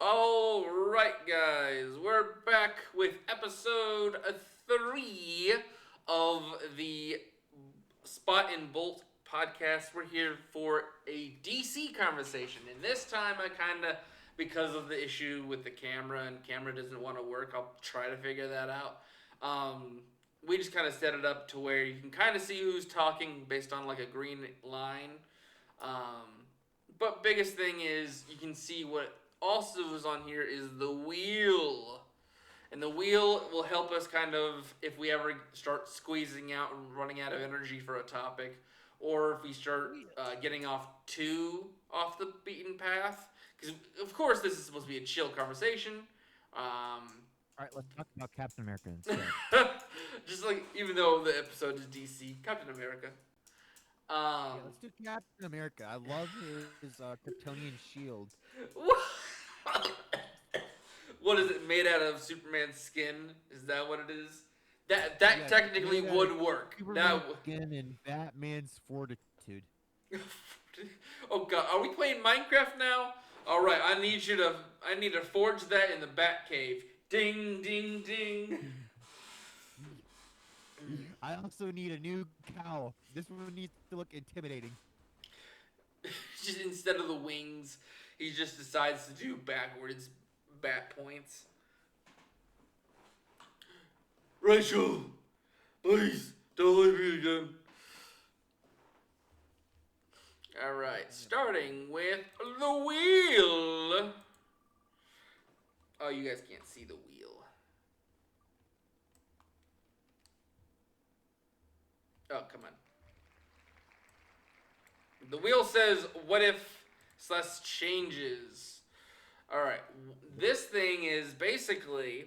All right, guys, we're back with episode 3 of the Spot and Bolt podcast. We're here for a DC conversation, and this time I kind of, because of the issue with the camera and camera doesn't want to work, I'll try to figure that out. Um, we just kind of set it up to where you can kind of see who's talking based on like a green line. Um, but biggest thing is you can see what also is on here is the wheel. And the wheel will help us kind of if we ever start squeezing out and running out of energy for a topic, or if we start getting off the beaten path. Because of course this is supposed to be a chill conversation. Um, All right, let's talk about Captain America instead. just like even though the episode is DC, Captain America. Yeah, let's do Captain America. I love his Kryptonian shield. What is it made out of? Superman's skin? Is that what it is? That Yeah, it's technically made out of would work. Superman's skin and Batman's fortitude. Oh god, are we playing Minecraft now? All right, I need to forge that in the Bat Cave. Ding ding ding. I also need a new cow. This one needs to look intimidating. Just instead of the wings, he just decides to do backwards bat points. Rachel, please don't leave me again. Alright, starting with the wheel. Oh, you guys can't see the wheel. Oh, come on. The wheel says, what if slash changes? Alright, this thing is basically,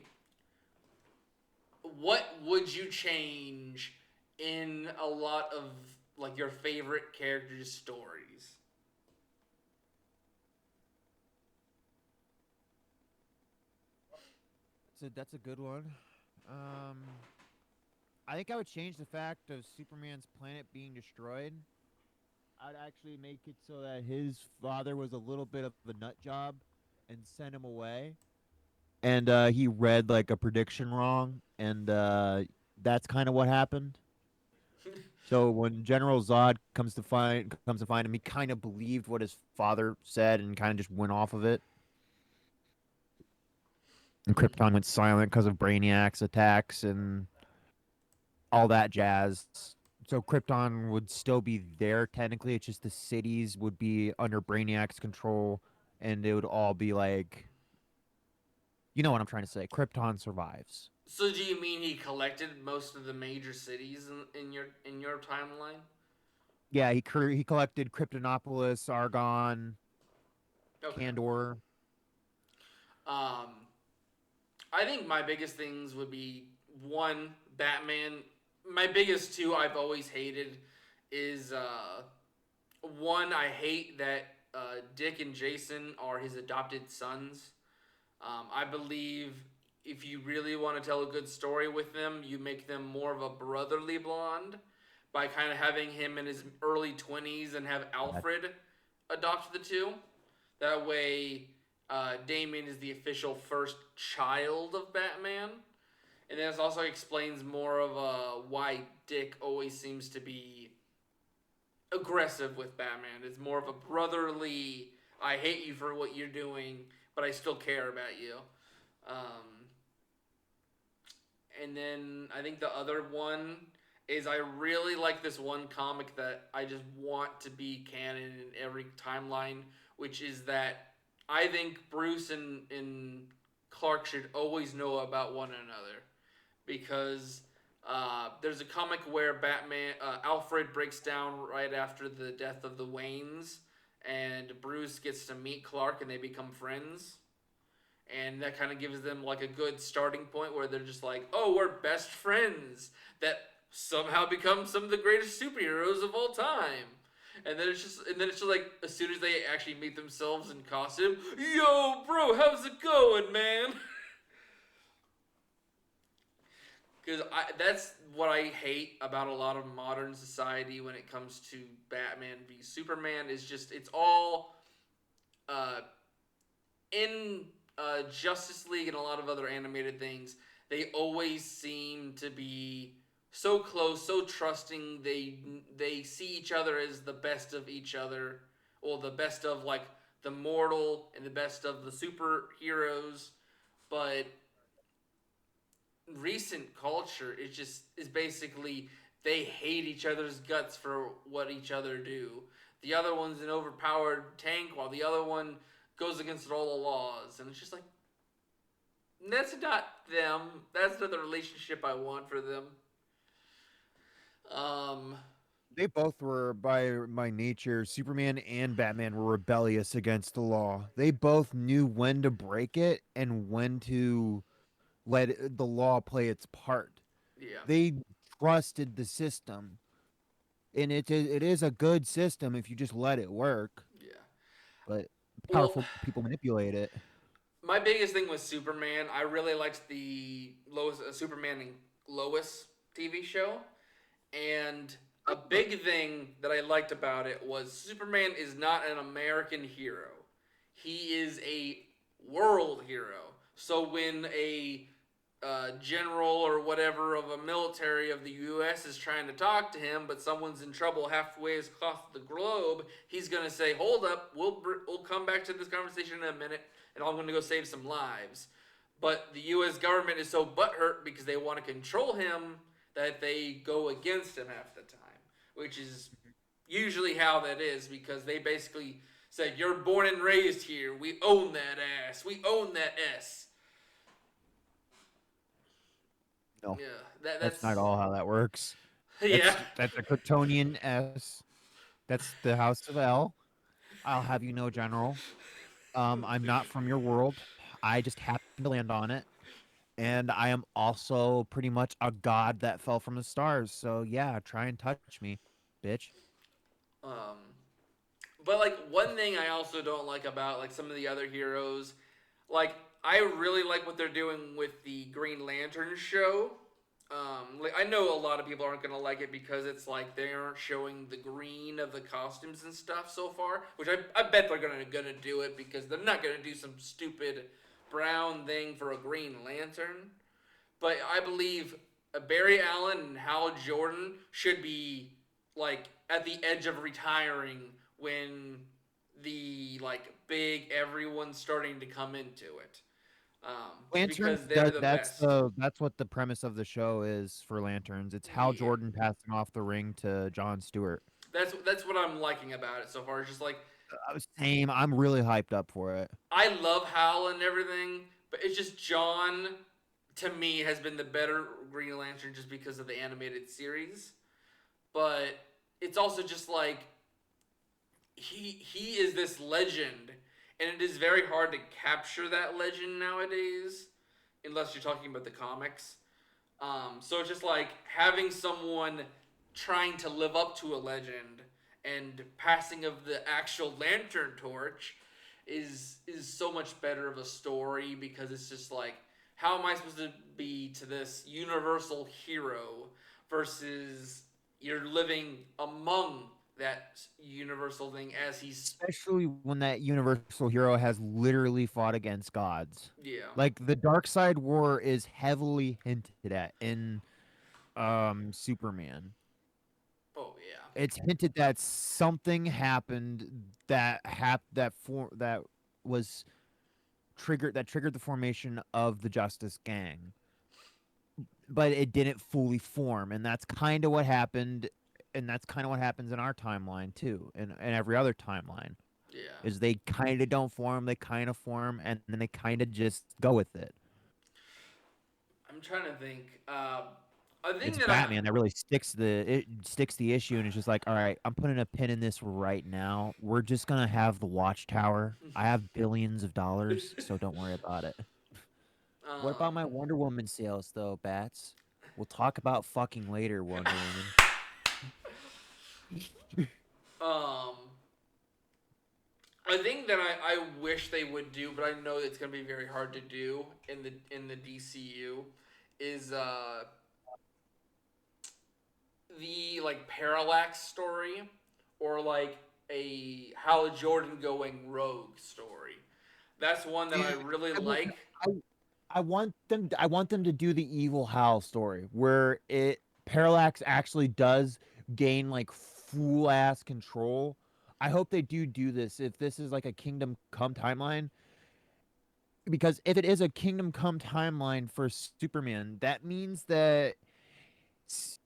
what would you change in a lot of like your favorite characters' stories? That's a good one. Um, I think I would change the fact of Superman's planet being destroyed. I'd actually make it so that his father was a little bit of a nut job and sent him away. And he read like a prediction wrong, and that's kind of what happened. So when General Zod comes to find him, he kind of believed what his father said and kind of just went off of it. And Krypton went silent because of Brainiac's attacks and all that jazz. So Krypton would still be there technically. It's just the cities would be under Brainiac's control, and it would all be like, you know what I'm trying to say. Krypton survives. So do you mean he collected most of the major cities in your timeline? Yeah, he collected Kryptonopolis, Argon, Okay. Kandor. Um, I think my biggest things would be one, Batman. My biggest two I've always hated is one, I hate that Dick and Jason are his adopted sons. I believe if you really want to tell a good story with them, you make them more of a brotherly bond by kind of having him in his early 20s and have That, Alfred adopt the two. That way, Damien is the official first child of Batman. And this also explains more of why Dick always seems to be aggressive with Batman. It's more of a brotherly, I hate you for what you're doing, but I still care about you. Um, and then I think the other one is I really like this one comic that I just want to be canon in every timeline, which is that I think Bruce and Clark should always know about one another because there's a comic where Alfred breaks down right after the death of the Waynes, and Bruce gets to meet Clark, and they become friends. And that kind of gives them like a good starting point where they're just like, "Oh, we're best friends." That somehow become some of the greatest superheroes of all time. And then it's just like as soon as they actually meet themselves in costume, "Yo, bro, how's it going, man?" Because that's what I hate about a lot of modern society when it comes to Batman v Superman is just it's all in Justice League and a lot of other animated things, they always seem to be so close, so trusting. They see each other as the best of each other, or the best of like the mortal and the best of the superheroes. But recent culture is basically they hate each other's guts for what each other do. The other one's an overpowered tank, while the other one goes against all the laws, and it's just like that's not them. That's not the relationship I want for them. Um, They both were, by nature, Superman and Batman were rebellious against the law. They both knew when to break it and when to let the law play its part. yeah, They trusted the system, and it is a good system if you just let it work. yeah. But Well, powerful people manipulate it. my biggest thing was Superman. I really liked the Lois, Superman and Lois TV show. And a big thing that I liked about it was Superman is not an American hero. He is a world hero. So when a general or whatever of a military of the U.S. is trying to talk to him, but someone's in trouble halfway across the globe, he's gonna say, "Hold up, we'll come back to this conversation in a minute, and I'm gonna go save some lives." But the U.S. government is so butthurt because they want to control him that they go against him half the time, which is usually how that is because they basically said, "You're born and raised here. We own that ass. We own that S." No, Yeah, that's that's not all how that works. yeah. That's a Kryptonian S. That's the House of L. I'll have you know, General. I'm not from your world. I just happened to land on it. And I am also pretty much a god that fell from the stars. So yeah, try and touch me, bitch. Um, but like one thing I also don't like about like some of the other heroes, like I really like what they're doing with the Green Lantern show. Like I know a lot of people aren't gonna like it because it's like they aren't showing the green of the costumes and stuff so far, which I bet they're gonna do it because they're not gonna do some stupid brown thing for a Green Lantern. But I believe Barry Allen and Hal Jordan should be like at the edge of retiring when the like big everyone's starting to come into it. Just Lanterns, because they're the best. that's what the premise of the show is for Lanterns. It's Hal Yeah, Jordan passing off the ring to John Stewart. that's what I'm liking about it so far. It's just like Same. I'm really hyped up for it. I love Hal and everything, but it's just John to me has been the better Green Lantern just because of the animated series. But it's also just like he is this legend, and it is very hard to capture that legend nowadays, unless you're talking about the comics. So it's just like having someone trying to live up to a legend and passing of the actual lantern torch is so much better of a story because it's just like how am I supposed to be to this universal hero versus you're living among that universal thing as he's Especially when that universal hero has literally fought against gods. yeah. Like the Dark Side War is heavily hinted at in Superman. Oh yeah. It's hinted that something happened that was triggered the formation of the Justice Gang, but it didn't fully form, and that's kind of what happened, and that's kind of what happens in our timeline too, and every other timeline Yeah. is they kind of don't form, they kind of form, and then they kind of just go with it. I'm trying to think. A thing It's that I Batman that really sticks the issue, and it's just like, all right, I'm putting a pin in this right now. We're just gonna have the Watchtower. I have billions of dollars, so don't worry about it. What about my um Wonder Woman sales, though, Bats? We'll talk about fucking later, Wonder Woman. um a thing that I wish they would do, but I know it's gonna be very hard to do in the DCU is the like parallax story or like a Hal Jordan going rogue story. That's one that I And really I would like. I I want them to do the evil Hal story where it Parallax actually does gain like full ass control. I hope they do this if this is like a Kingdom Come timeline, because if it is a Kingdom Come timeline for Superman, that means that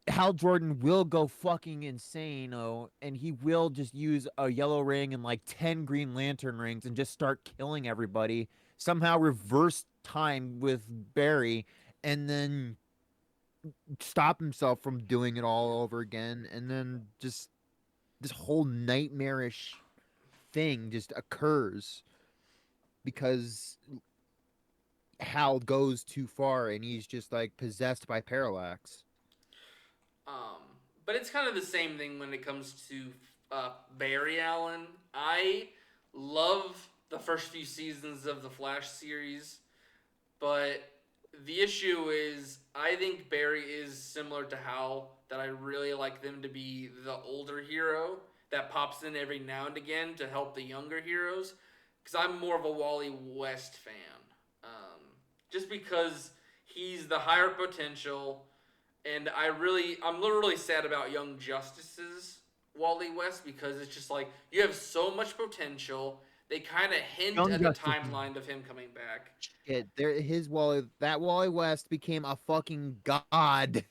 Hal Jordan will go fucking insane, and he will just use a yellow ring and like 10 Green Lantern rings and just start killing everybody. Somehow reverse time with Barry, and then stop himself from doing it all over again. And then just this whole nightmarish thing just occurs because Hal goes too far and he's just like possessed by Parallax. Um, but it's kind of the same thing when it comes to Barry Allen. I love the first few seasons of the Flash series, but the issue is I think Barry is similar to Hal, that I really like them to be the older hero that pops in every now and again to help the younger heroes. Because I'm more of a Wally West fan. Um, just because he's the higher potential, and I'm literally sad about Young Justice's Wally West, because it's just like you have so much potential. They kind of hint Young at the Justice is timeline of him coming back. shit. There, his Wally, that Wally West became a fucking god,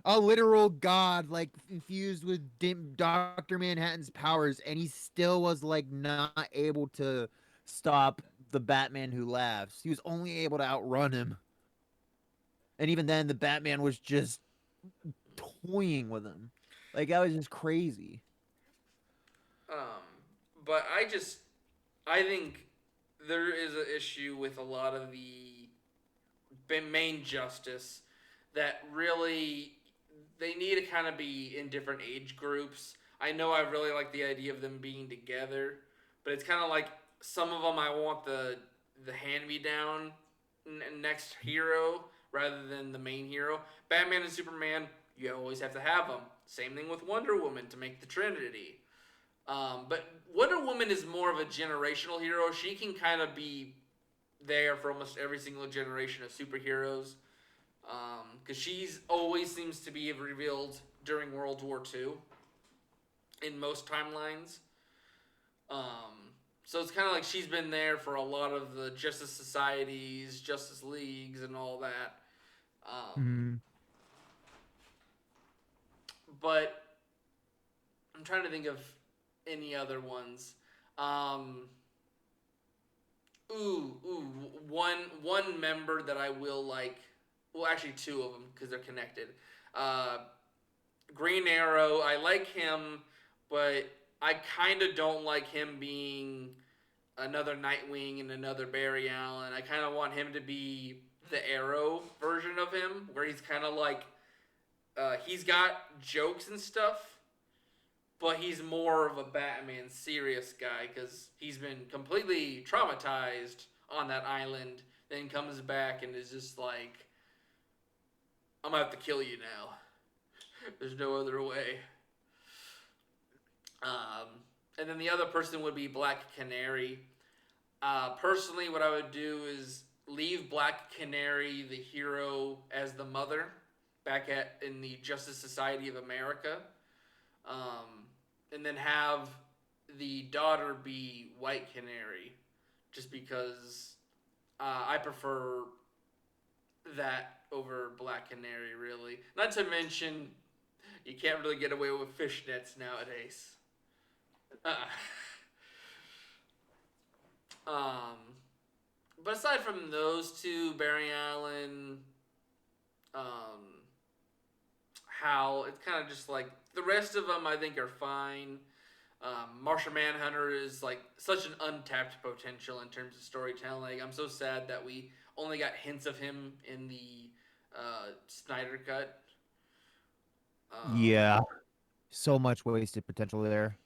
a literal god, like infused with Doctor Manhattan's powers, and he still was like not able to stop the Batman Who Laughs. He was only able to outrun him, and even then, the Batman was just toying with him. Like that was just crazy. Um, but I think there is an issue with a lot of the main Justice that really they need to kind of be in different age groups. I know I really like the idea of them being together, but it's kind of like some of them I want the hand me down next hero rather than the main hero. Batman and Superman, you always have to have them. Same thing with Wonder Woman to make the Trinity. But Wonder Woman is more of a generational hero. She can kind of be there for almost every single generation of superheroes. Because she's always seems to be revealed during World War II in most timelines. So it's kind of like she's been there for a lot of the Justice Societies, Justice Leagues, and all that. Um, Mm. but I'm trying to think of any other ones. Um, one member that I will like. Well, actually, two of them because they're connected. Uh, Green Arrow, I like him, but I kind of don't like him being another Nightwing and another Barry Allen. I kind of want him to be the Arrow version of him, where he's kind of like he's got jokes and stuff, but he's more of a Batman serious guy because he's been completely traumatized on that island. Then comes back and is just like, I'm gonna have to kill you now. There's no other way. Um, and then the other person would be Black Canary. Personally, what I would do is leave Black Canary, the hero, as the mother back at in the Justice Society of America, and then have the daughter be White Canary, just because I prefer that over Black Canary. Really, not to mention you can't really get away with fishnets nowadays. Uh, um, but aside from those two, Barry Allen, um, Hal, it's kind of just like the rest of them. I think are fine. Martian Manhunter is like such an untapped potential in terms of storytelling. I'm so sad that we only got hints of him in the Snyder cut. Um, Yeah, so much wasted potential there.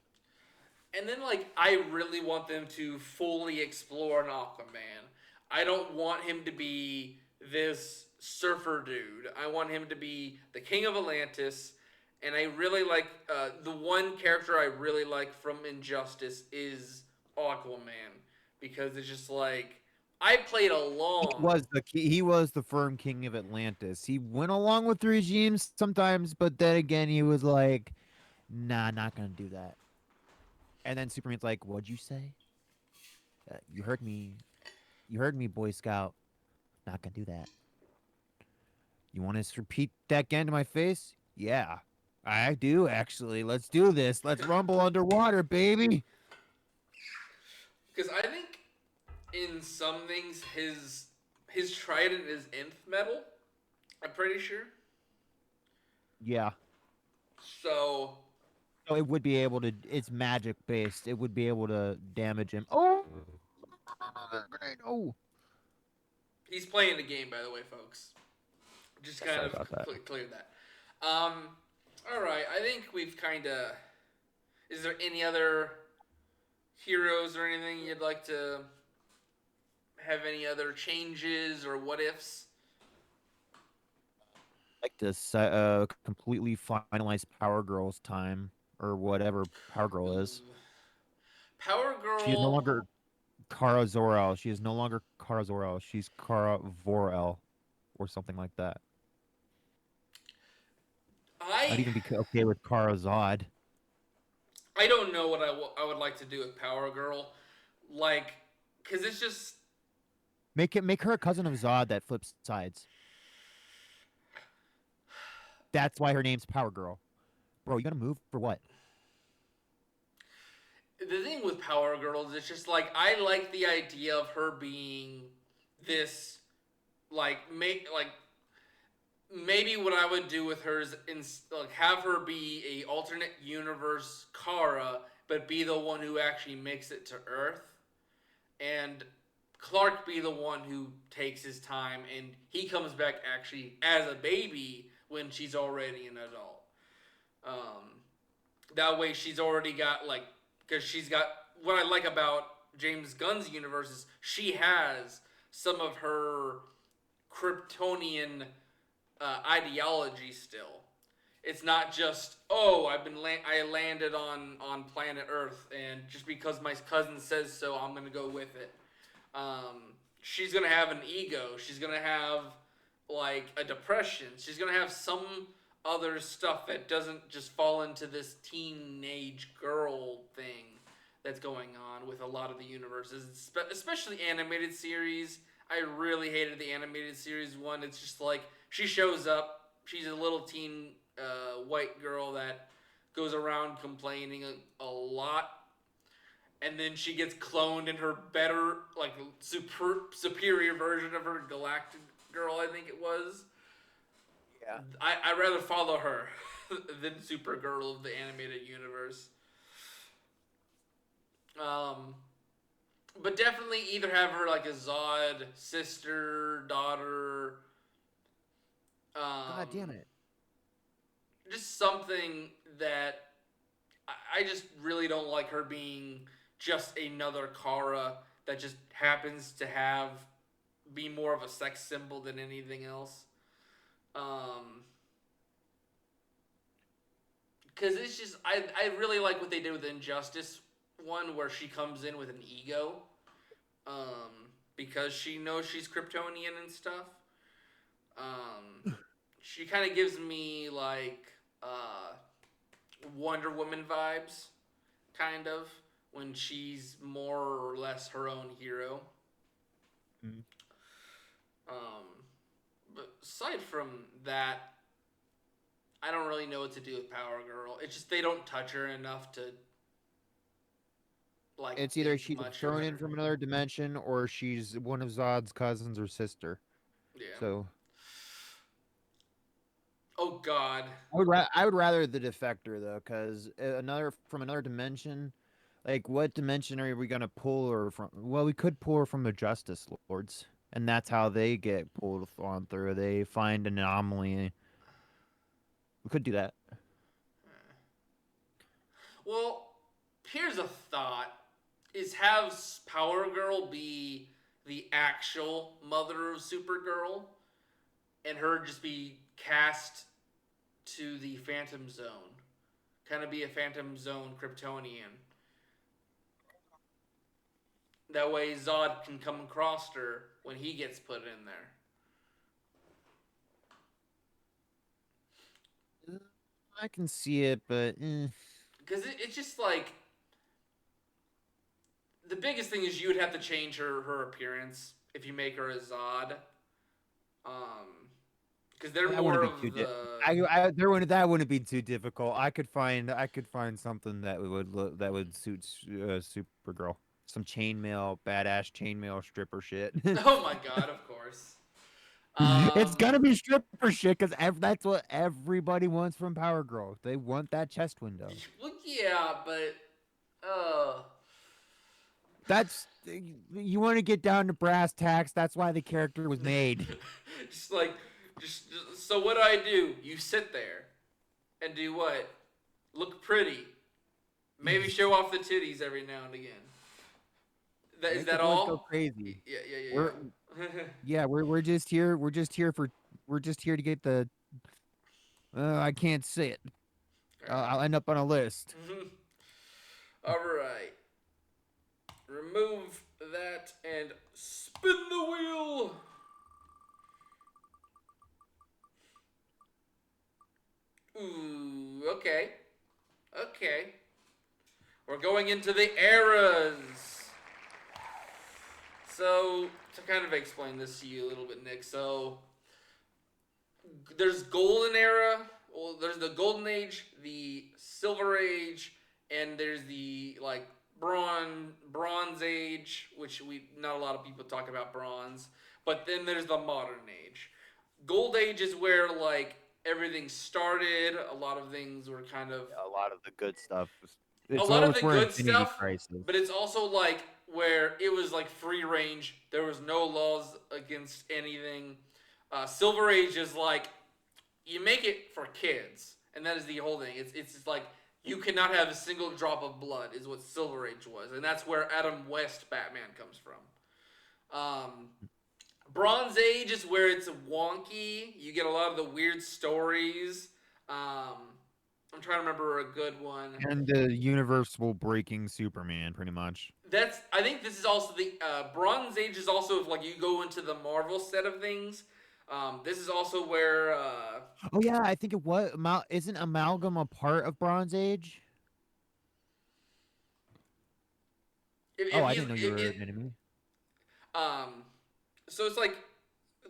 And then, like, I really want them to fully explore an Aquaman. I don't want him to be this surfer dude. I want him to be the king of Atlantis. And I really like the one character I really like from Injustice is Aquaman because it's just like I played along. He was the firm king of Atlantis. He went along with the regimes sometimes, but then again, he was like, "Nah, not gonna do that." And then Superman's like, "What'd you say? You heard me. You heard me, Boy Scout. Not gonna do that. You want to repeat that again to my face? Yeah, I do actually. Let's do this. Let's rumble underwater, baby." Because I think in some things his trident is nth metal. I'm pretty sure. Yeah. So So it would be able to. It's magic based. It would be able to damage him. Oh, grenade! Oh, he's playing the game, by the way, folks. Just kind sorry of about that. clear that. All right. I think we've kind of. Is there any other heroes or anything you'd like to have any other changes or what ifs? Like to completely finalize Power Girl's time or whatever Power Girl is. Ooh. Power She is no Girl. longer Kara Zor-El. She is no longer Kara Zor-El. She's Kara Vor-El or something like that. I'd I even be okay with Kara Zod. I don't know what I would like to do with Power Girl, like, cause it's just Make her a cousin of Zod that flips sides. That's why her name's Power Girl. Bro, you gotta move for what? the thing with Power Girls. It's just like I like the idea of her being this, like maybe what I would do with her is like have her be a alternate universe Kara, but be the one who actually makes it to Earth, and Clark be the one who takes his time, and he comes back actually as a baby when she's already an adult. Um, that way, she's already got like because she's got what I like about James Gunn's universe is she has some of her Kryptonian ideology still. It's not just I landed on planet Earth and just because my cousin says so I'm gonna go with it. She's gonna have an ego. She's gonna have like a depression. She's gonna have some other stuff that doesn't just fall into this teenage girl thing that's going on with a lot of the universes, especially animated series. I really hated the animated series one. It's just like she shows up. She's a little teen white girl that goes around complaining a lot, and then she gets cloned in her better, like superior version of her galactic girl. I think it was. Yeah. I'd rather follow her than Supergirl of the animated universe. Um, but definitely either have her like a Zod sister, daughter. God damn it. Just something that I just really don't like her being just another Kara that just happens to have be more of a sex symbol than anything else. Because it's just I really like what they did with Injustice one where she comes in with an ego, because she knows she's Kryptonian and stuff. She kind of gives me like Wonder Woman vibes, kind of, when she's more or less her own hero. Mm. Um, but aside from that, I don't really know what to do with Power Girl. It's just they don't touch her enough to like It's either think she's much thrown about in her. from another dimension or she's one of Zod's cousins or sister. Yeah. So Oh God. I would rather the defector though, because another from another dimension. Like, what dimension are we gonna pull her from? Well, we could pull her from the Justice Lords, and that's how they get pulled on through. They find an anomaly. We could do that. Well, here's a thought: is have Power Girl be the actual mother of Supergirl, and her just be cast to the Phantom Zone, kind of be a Phantom Zone Kryptonian. That way Zod can come across her when he gets put in there. I can see it, but Because it's just like the biggest thing is you would have to change her appearance if you make her a Zod. Because they're that wouldn't more be of too. the That wouldn't be too difficult. I could find something that that would suit Supergirl. Some chainmail, badass chainmail stripper shit. oh my god, of course. It's Um, gonna be stripper shit because that's what everybody wants from Power Girl. They want that chest window. well, yeah, but uh, That's you want to get down to brass tacks. That's why the character was made. just like just so what do I do? You sit there and do what? Look pretty. Maybe show off the titties every now and again. Is Make the that boys go all? crazy. Yeah, yeah, We're yeah, yeah. yeah, we're just here to get the I can't say it. All right. I'll end up on a list. All right. Remove that and spin the wheel. Ooh, okay. Okay. We're going into the eras. So, to kind of explain this to you a little bit, Nick. So, there's golden era. Well, there's the golden age, the silver age, and there's the like bronze age, which we not a lot of people talk about bronze. But then there's the modern age. Gold age is where like everything started. A lot of things were kind of A lot of the good stuff. a It's lot of always the where good Infinity stuff, Crisis. but it's also like where it was like free range. There was no laws against anything. Silver Age is like you make it for kids, and that is the whole thing. It's just like you cannot have a single drop of blood is what Silver Age was, and that's where Adam West Batman comes from. Bronze Age is where it's wonky. You get a lot of the weird stories. I'm trying to remember a good one. And the universal breaking Superman, pretty much. That's I think this is also the Bronze Age is also if like you go into the Marvel set of things. This is also where Oh yeah, I think it was. Isn't Amalgam a part of Bronze Age? Oh, if I he's didn't know you if, were if, admitting me. so it's like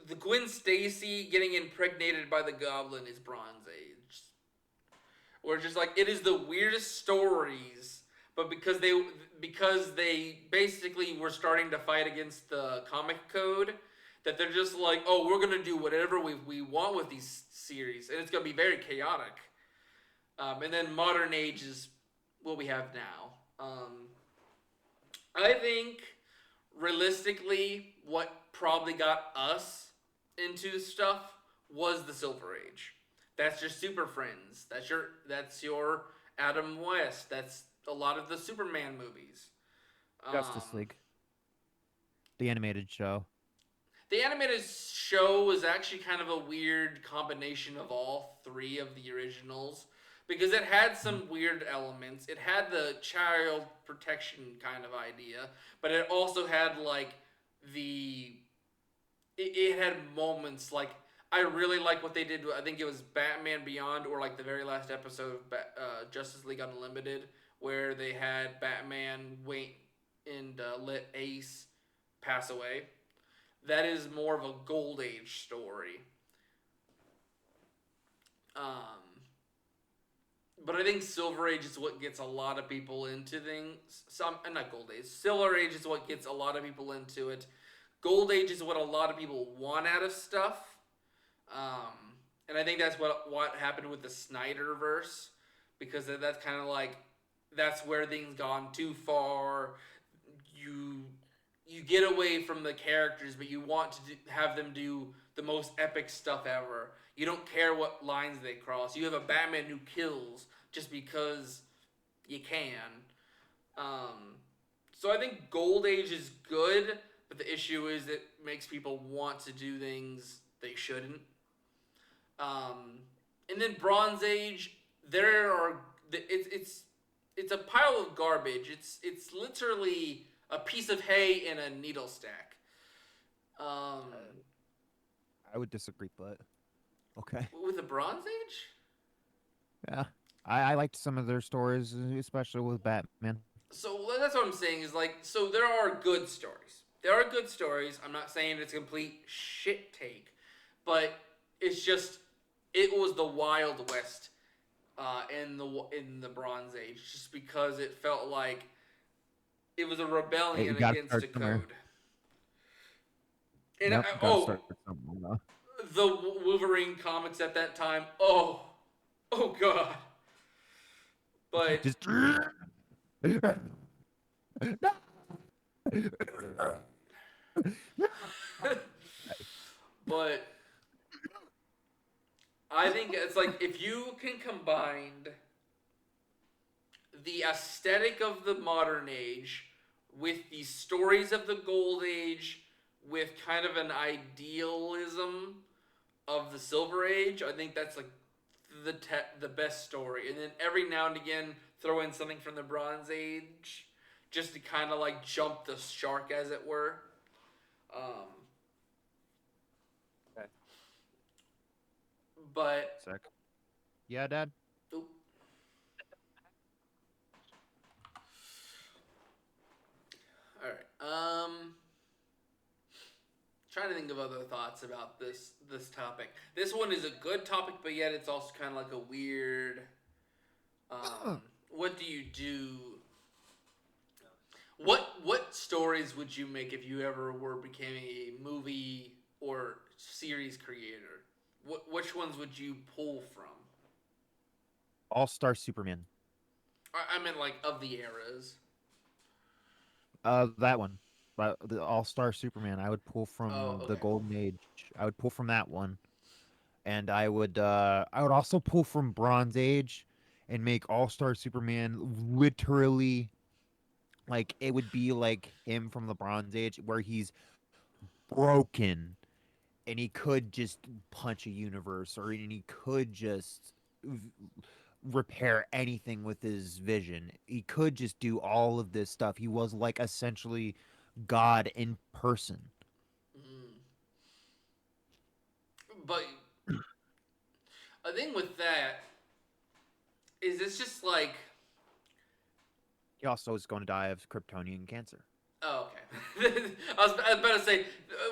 the Gwen Stacy getting impregnated by the Goblin is Bronze Age, or just like it is the weirdest stories, but because they basically were starting to fight against the comic code. That they're just like, oh, we're gonna do whatever we want with these series, and it's gonna be very chaotic. And then modern age is what we have now. I think realistically, what probably got us into stuff was the Silver Age. That's your Super Friends. That's your Adam West. That's a lot of the Superman movies. Justice Um, League, the animated show. the animated show was actually kind of a weird combination of all three of the originals because it had some weird elements. It had the child protection kind of idea, but it also had like the it had moments like I really like what they did. I think it was Batman Beyond or like the very last episode of Justice League Unlimited where they had Batman wait and let Ace pass away. That is more of a Gold Age story. But I think Silver Age is what gets a lot of people into things. Some not Gold Age. Silver Age is what gets a lot of people into it. Gold Age is what a lot of people want out of stuff. And I think that's what happened with the Snyderverse because that's kind of like that's where things gone too far. You get away from the characters, but you want to have them do the most epic stuff ever. You don't care what lines they cross. You have a Batman who kills just because you can. So I think Gold Age is good, but the issue is it makes people want to do things they shouldn't. And then Bronze Age, there are it's a pile of garbage. It's literally a piece of hay and a needle stack. Um, I would disagree, but okay. with the Bronze Age. Yeah. I liked some of their stories, especially with Batman. So that's what I'm saying is like, so there are good stories. There are good stories. I'm not saying it's a complete shit take, but it's just it was the Wild West in the Bronze Age, just because it felt like it was a Hey, rebellion you gotta against start a somewhere. code. And Yep, gotta start somewhere. the Wolverine comics at that time. Oh god. But Just but I think it's like if you can combine the aesthetic of the modern age with the stories of the gold age with kind of an idealism of the silver age, I think that's like the best story. And then every now and again throw in something from the bronze age just to kind of like jump the shark, as it were. um, Okay. but Sec. Yeah, Dad. oop, all right. Trying to think of other thoughts about this topic. This one is a good topic, but yet it's also kind of like a weird. What do you do? What stories would you make if you ever were becoming a movie or series creator? Which ones would you pull from? All-Star Superman. I meant like of the eras. That one. The All-Star Superman. I would pull Oh, from the okay. Golden Age. I would pull from that one. And I would also pull from Bronze Age and make All-Star Superman literally like it would be like him from the Bronze Age where he's broken and he could just punch a universe or and he could just repair anything with his vision. He could just do all of this stuff. He was like essentially God in person. Mm. But a thing with that is it's just like, He also is going to die of Kryptonian cancer. oh, okay. I was about to say,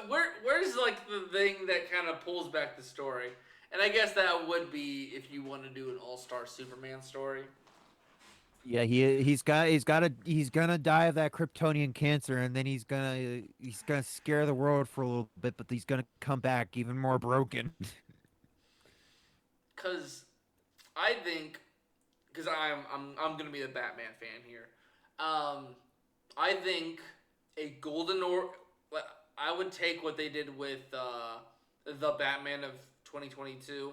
where's like the thing that kind of pulls back the story? And I guess that would be if you want to do an All Star Superman story. Yeah, he's gonna die of that Kryptonian cancer, and then he's gonna scare the world for a little bit, but he's gonna come back even more broken. Because I think, because I'm gonna be the Batman fan here. Um, I think a golden or I would take what they did with the Batman of 2022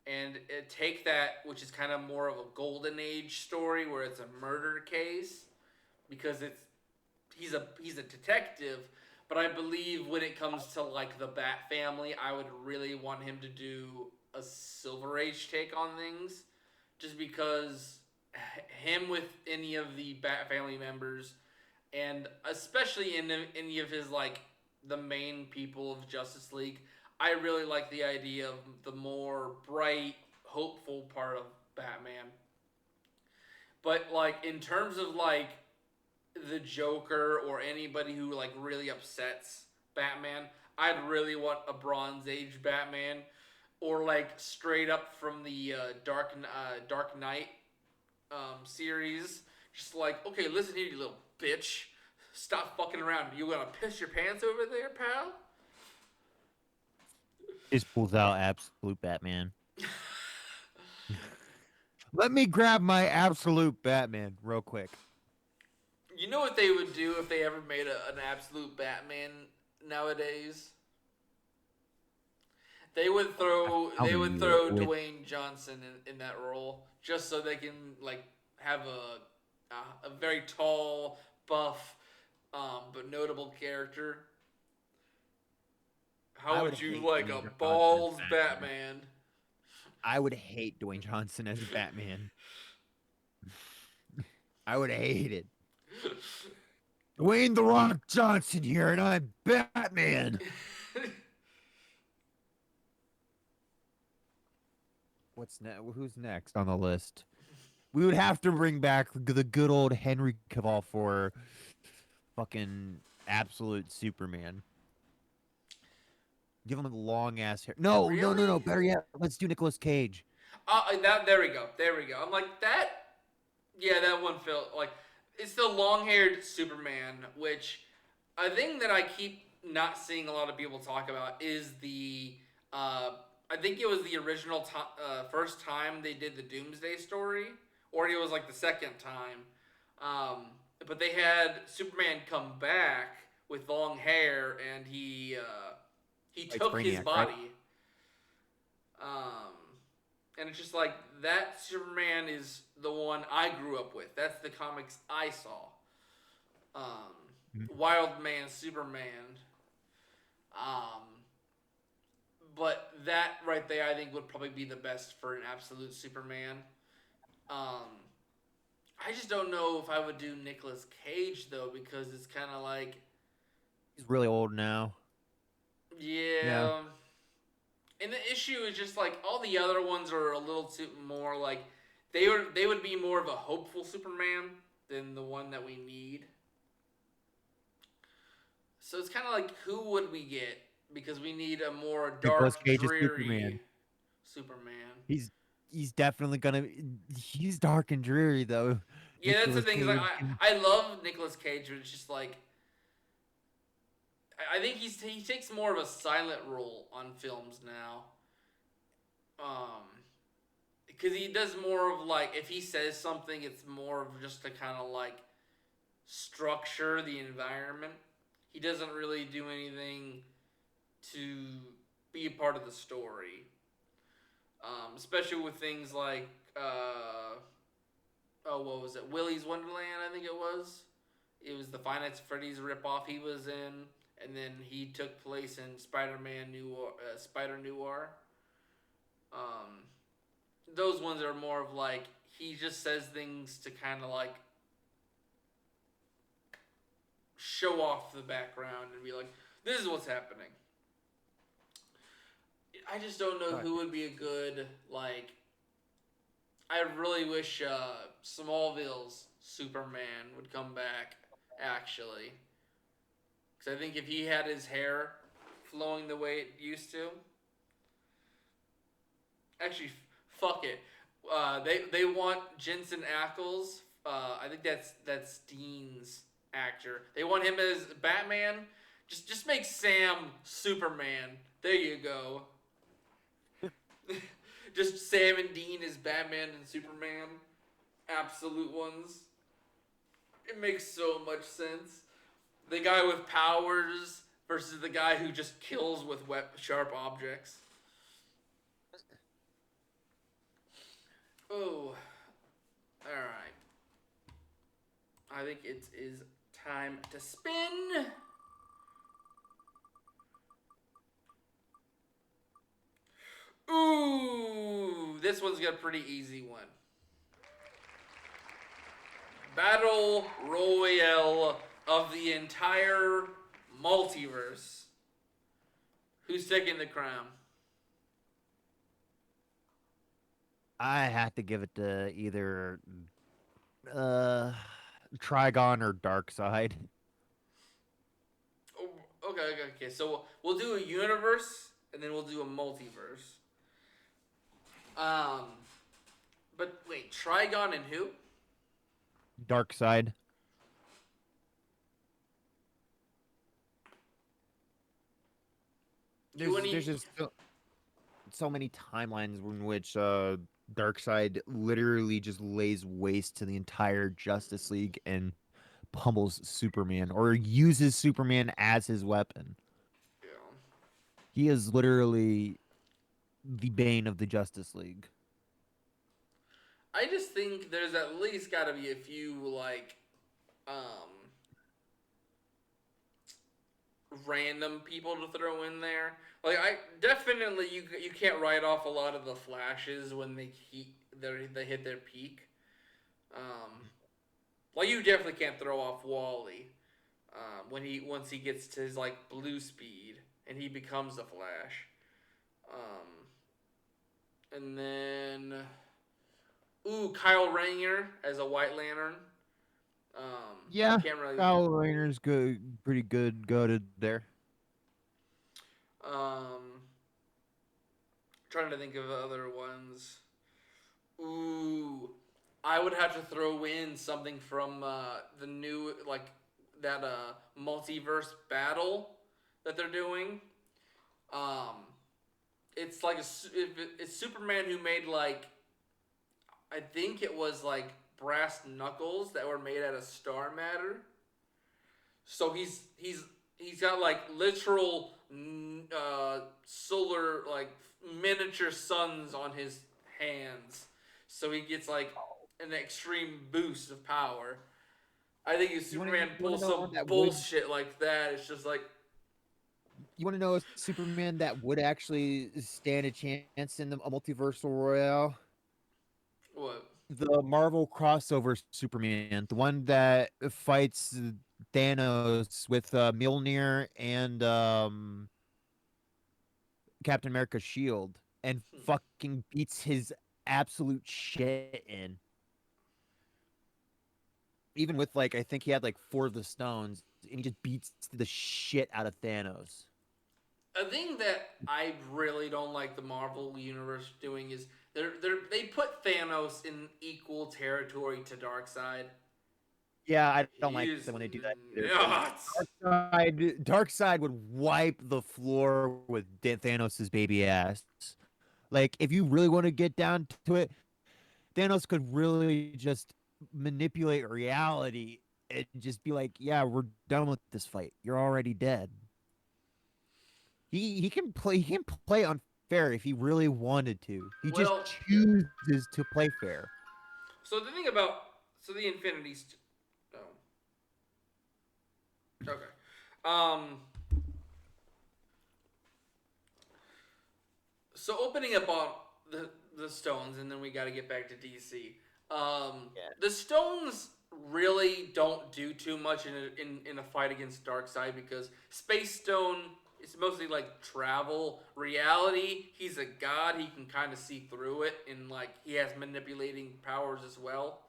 and take that, which is kind of more of a golden age story where it's a murder case, because he's a detective, but I believe when it comes to like the Bat family, I would really want him to do a Silver Age take on things, just because him with any of the Bat family members, and especially in any of his like the main people of Justice League, I really like the idea of the more bright, hopeful part of Batman. But like in terms of like the Joker or anybody who like really upsets Batman, I'd really want a Bronze Age Batman, or like straight up from the Dark Knight series. Just like, okay, listen here, you little bitch. Stop fucking around. You gonna piss your pants over there, pal? Just pulls out absolute Batman. Let me grab my absolute Batman real quick. You know what they would do if they ever made an absolute Batman nowadays? They would throw Tell they me would you throw would. Dwayne Johnson in that role, just so they can like have a very tall, buff, but notable character. How I would would you hate like Dwayne a Johnson as bald Batman. Batman? I would hate Dwayne Johnson as Batman. I would hate it. Dwayne the Rock Johnson here, and I'm Batman. Who's next on the list? We would have to bring back the good old Henry Cavill for fucking absolute Superman. Give him a long ass hair. No, no, no, Really? no. Better yet, let's do Nicolas Cage. There we go. There we go. I'm like that. Yeah, that one felt like it's the long-haired Superman, which a thing that I keep not seeing a lot of people talk about is the. I think it was the original first time they did the Doomsday story, or it was like the second time. But they had Superman come back with long hair, and he It's took his Brainiac, right? body. Um, and it's just like that Superman is the one I grew up with. That's the comics I saw. Wild Man Superman. Um, but that right there, I think, would probably be the best for an absolute Superman. Um, I just don't know if I would do Nicolas Cage though, because it's kind of like, He's really old now. Yeah. yeah. And the issue is just like all the other ones are a little too more like they would be more of a hopeful Superman than the one that we need. So it's kind of like who would we get because we need a more Nicolas dark, Cage is dreary Superman. Superman. He's he's definitely gonna. He's dark and dreary though. Yeah, that's the Nicolas thing. Is like Cage. I love Nicolas Cage, but it's just like I think he takes more of a silent role on films now. Um, because he does more of like if he says something, it's more of just to kind of like structure the environment. He doesn't really do anything to be a part of the story, especially with things like what was it? Willy's Wonderland, I think it was. It was the Five Nights at Freddy's ripoff he was in, and then he took place in Spider-Man Noir, Spider Noir. Um, those ones are more of like he just says things to kind of like show off the background and be like, "This is what's happening." I just don't know who would be a good like. I really wish Smallville's Superman would come back. Actually, because I think if he had his hair flowing the way it used to, actually, fuck it. They want Jensen Ackles. I think that's Dean's actor. They want him as Batman. Just make Sam Superman. There you go. Just Sam and Dean as Batman and Superman. Absolute ones. It makes so much sense. The guy with powers versus the guy who just kills with sharp objects. Oh, all right. I think it is time to spin. Ooh, this one's got a pretty easy one. Battle Royale of the entire multiverse. Who's taking the crown? I have to give it to either Trigon or Darkseid. Oh, okay. So we'll do a universe and then we'll do a multiverse. Um, but wait, Trigon and who? Darkseid. There's just so many timelines in which Darkseid literally just lays waste to the entire Justice League and pummels Superman or uses Superman as his weapon. Yeah. He is literally the bane of the Justice League. I just think there's at least got to be a few like random people to throw in there. Like I definitely you can't write off a lot of the Flashes when they hit their peak. Well, you definitely can't throw off Wally. when he once he gets to his like blue speed and he becomes the Flash. And then Kyle Rayner as a White Lantern. Yeah, Can't really. Kyle Rayner's good, pretty good, goaded there. Um, Trying to think of other ones. Ooh, I would have to throw in something from the new like that multiverse battle that they're doing. Um, it's like it's Superman who made like I think it was like brass knuckles that were made out of star matter. So he's got like literal solar like miniature suns on his hands. So he gets like an extreme boost of power. I think if Superman You want to pulls know some one that would bullshit like that, it's just like you want to know a Superman that would actually stand a chance in a multiversal royale? what? The Marvel crossover Superman, the one that fights Thanos with Mjolnir and Captain America's shield and Hmm. fucking beats his absolute shit in. Even with like I think he had like four of the stones and he just beats the shit out of Thanos. A thing that I really don't like the Marvel universe doing is they put Thanos in equal territory to Darkseid. Yeah, I don't like He's them when they do that either. Because nuts. Darkseid would wipe the floor with Thanos' baby ass. Like, if you really want to get down to it, Thanos could really just manipulate reality and just be like, "Yeah, we're done with this fight. You're already dead." He can play unfair if he really wanted to. He just Well, chooses to play fair. so the thing about the Infinity oh, okay. Um so opening up on the stones and then we got to get back to DC. The stones really don't do too much in a fight against Darkseid because Space Stone is mostly like travel reality. He's a god. He can kind of see through it, and like he has manipulating powers as well.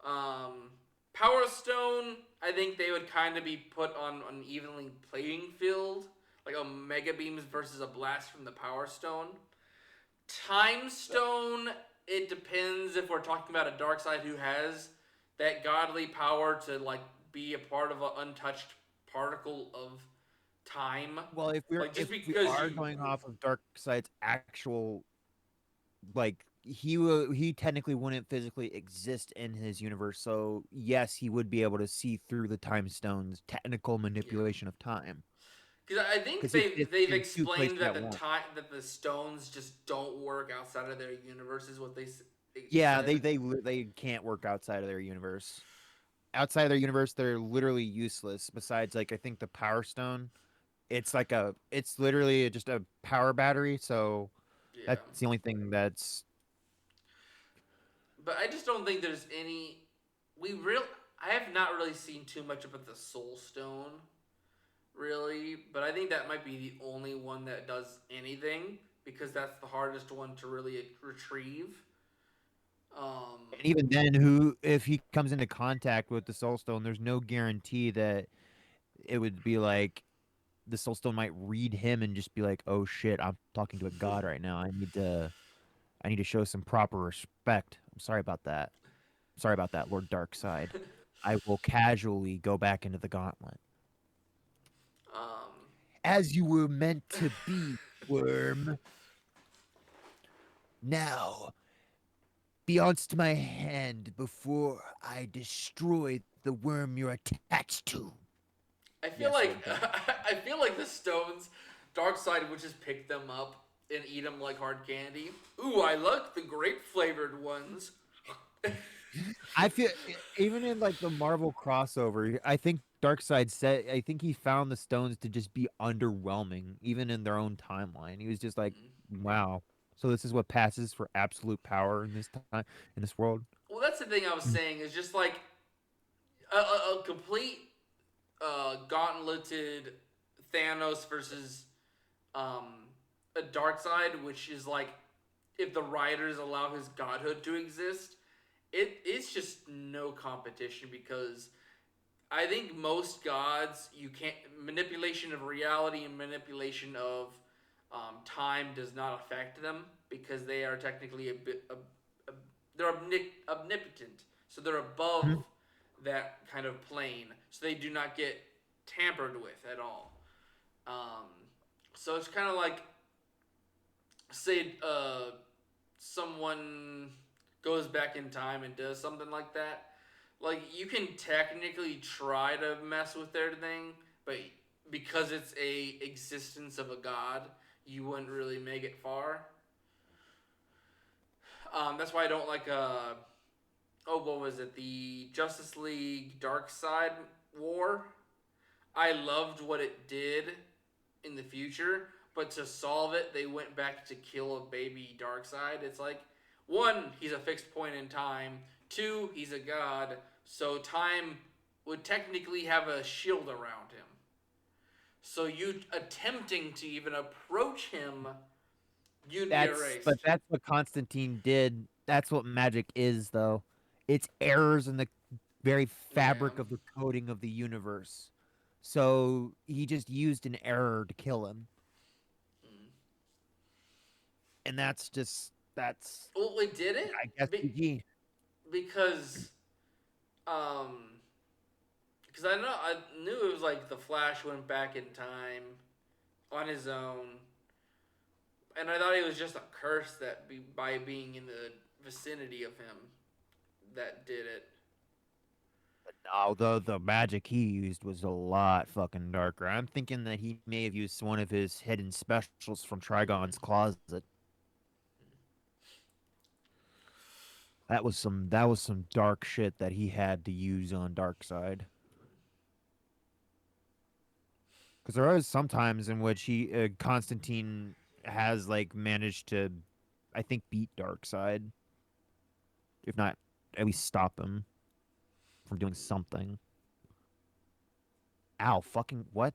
Um, Power Stone, I think they would kind of be put on an evenly playing field, like a Mega Beams versus a blast from the Power Stone. Time Stone, it depends if we're talking about a dark side who has that godly power to like be a part of an untouched particle of time. Well, Like if just we because are you going off of Darkseid's actual like he technically wouldn't physically exist in his universe, so yes, he would be able to see through the time stone's technical yeah. manipulation of time Because I think because he they've fits they've in two places explained that at once. the stones just don't work outside of their universe is what they Yeah, said. they can't work outside of their universe. Outside of their universe, they're literally useless. Besides, like I think the Power Stone, it's literally just a power battery. So Yeah, that's the only thing that's but I just don't think there's any. We real I have not really seen too much about the Soul Stone, really, but I think that might be the only one that does anything because that's the hardest one to really retrieve. Um, and even then, who if he comes into contact with the Soul Stone, there's no guarantee that it would be like the Soul Stone might read him and just be like, "Oh shit, I'm talking to a god right now. I need to show some proper respect. I'm sorry about that. Sorry about that, Lord Darkseid. I will casually go back into the gauntlet um, as you were meant to be, worm. Now, be to my hand before I destroy the worm you're attached to." I feel Yes, like Lord Dark. I feel like the stones, Dark Side would just pick them up and eat them like hard candy. Ooh, I like the grape flavored ones. I feel even in like the Marvel crossover, I think Darkseid said I think he found the stones to just be underwhelming, even in their own timeline. He was just like, "Wow, so this is what passes for absolute power in this time in this world." Well, that's the thing I was Mm. saying is just like a complete. gauntleted Thanos versus a dark side, which is like if the writers allow his godhood to exist, it's just no competition because I think most gods you can't manipulation of reality and manipulation of time does not affect them because they are technically a they're omnipotent, so they're above Mhm. that kind of plane, so they do not get tampered with at all. Um, so it's kind of like say someone goes back in time and does something like that. Like you can technically try to mess with their thing, but because it's a existence of a god, you wouldn't really make it far. That's why I don't like oh, what was it, the Justice League Dark Side War. I loved what it did in the future, but to solve it, they went back to kill a baby Darkseid. It's like, one, he's a fixed point in time. Two, he's a god, so time would technically have a shield around him. So you attempting to even approach him, you'd be But erased. that's what Constantine did. That's what magic is, though. It's errors in the very Yeah. fabric of the coding of the universe. So he just used an error to kill him, Mm. and that's Well, we did it I guess Be- PG. because um because I knew it was like the Flash went back in time on his own, and I thought it was just a curse that by being in the vicinity of him that did it. Although the magic he used was a lot fucking darker. I'm thinking that he may have used one of his hidden specials from Trigon's closet. That was some dark shit that he had to use on Darkseid. Because there are some times in which he Constantine has like managed to, I think, beat Darkseid, if not at least stop him from doing something. Ow, fucking what?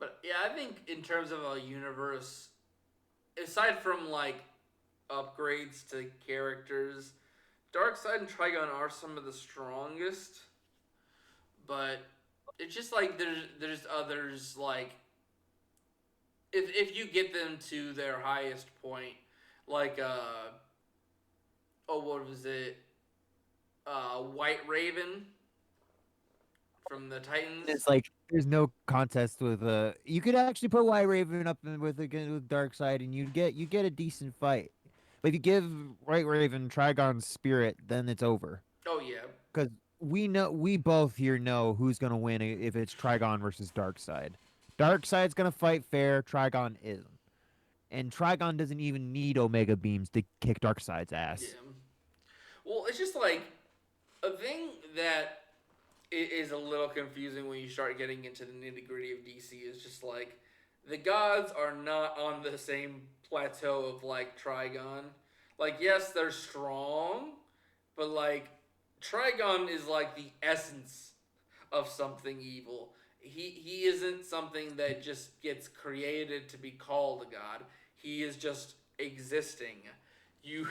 But yeah, I think in terms of a universe, aside from like upgrades to characters, Darkseid and Trigon are some of the strongest. But it's just like there's others like if you get them to their highest point, like oh, what was it, White Raven from the Titans. It's like there's no contest with you could actually put White Raven up with again with Darkseid and you get a decent fight. But if you give White Raven Trigon's spirit, then it's over. Oh yeah. Because we both here know who's gonna win if it's Trigon versus Darkseid. Darkseid's gonna fight fair, Trigon isn't. And Trigon doesn't even need Omega beams to kick Darkseid's Yeah. ass. Well, it's just like a thing that is a little confusing when you start getting into the nitty gritty of DC. Is just like the gods are not on the same plateau of like Trigon. Like, yes, they're strong, but like Trigon is like the essence of something evil. He isn't something that just gets created to be called a god. He is just existing. You